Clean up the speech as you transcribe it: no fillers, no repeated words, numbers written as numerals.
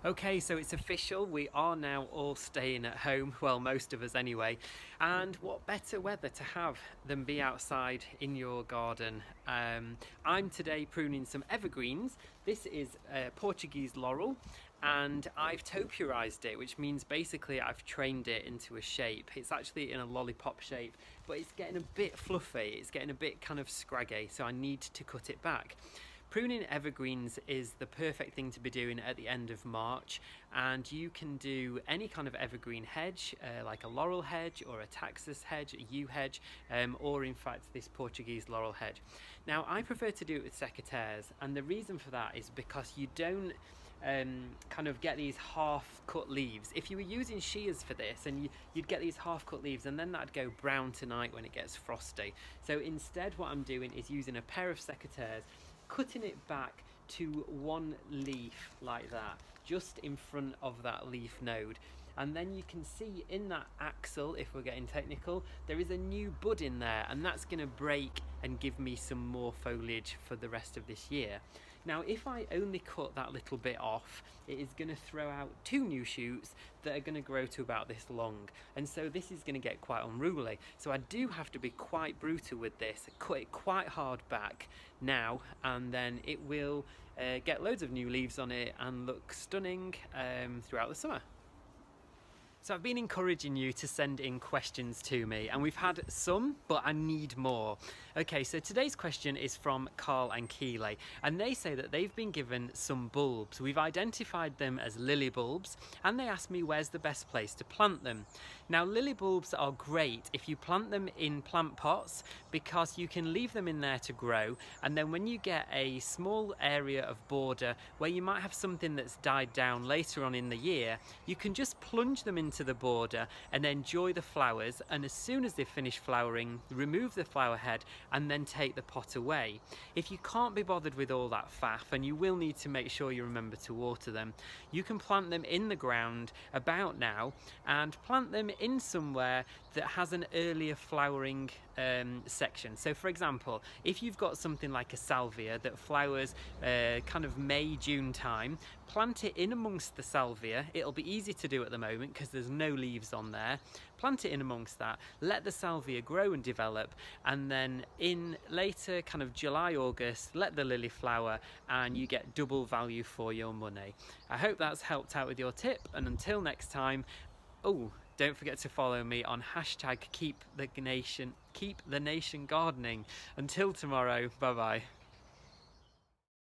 Okay, so it's official. We are now all staying at home. Well, most of us anyway. And what better weather to have than be outside in your garden? I'm today pruning some evergreens. This is Portuguese laurel, and I've topiarized it, which means basically I've trained it into a shape. It's actually in a lollipop shape, but it's getting a bit fluffy. It's getting a bit kind of scraggy, so I need to cut it back. Pruning evergreens is the perfect thing to be doing at the end of March, and you can do any kind of evergreen hedge, like a laurel hedge or a taxus hedge, a yew hedge, or in fact this Portuguese laurel hedge. Now I prefer to do it with secateurs, and the reason for that is because you don't kind of get these half cut leaves. If you were using shears for this, and you'd get these half cut leaves, and then that'd go brown tonight when it gets frosty. So instead what I'm doing is using a pair of secateurs, cutting it back to one leaf like that, just in front of that leaf node. And then you can see in that axil, if we're getting technical, there is a new bud in there, and that's going to break and give me some more foliage for the rest of this year. Now, if I only cut that little bit off, it is going to throw out two new shoots that are going to grow to about this long, and so this is going to get quite unruly. So I do have to be quite brutal with this, cut it quite hard back now, and then it will get loads of new leaves on it and look stunning throughout the summer. So I've been encouraging you to send in questions to me, and we've had some, but I need more. Okay, so today's question is from Carl and Keeley, and they say that they've been given some bulbs. We've identified them as lily bulbs, and they asked me where's the best place to plant them. Now, lily bulbs are great if you plant them in plant pots, because you can leave them in there to grow, and then when you get a small area of border where you might have something that's died down later on in the year, you can just plunge them into the border and enjoy the flowers, and as soon as they finish flowering, remove the flower head and then take the pot away. If you can't be bothered with all that faff, and you will need to make sure you remember to water them, you can plant them in the ground about now, and plant them in somewhere that has an earlier flowering section. So for example, if you've got something like a salvia that flowers kind of May, June time, plant it in amongst the salvia. It'll be easy to do at the moment because there's no leaves on there. Plant it in amongst that, let the salvia grow and develop, and then in later kind of July, August, let the lily flower, and you get double value for your money. I hope that's helped out with your tip, and until next time, oh, don't forget to follow me on hashtag keep the nation gardening. Until tomorrow, bye bye.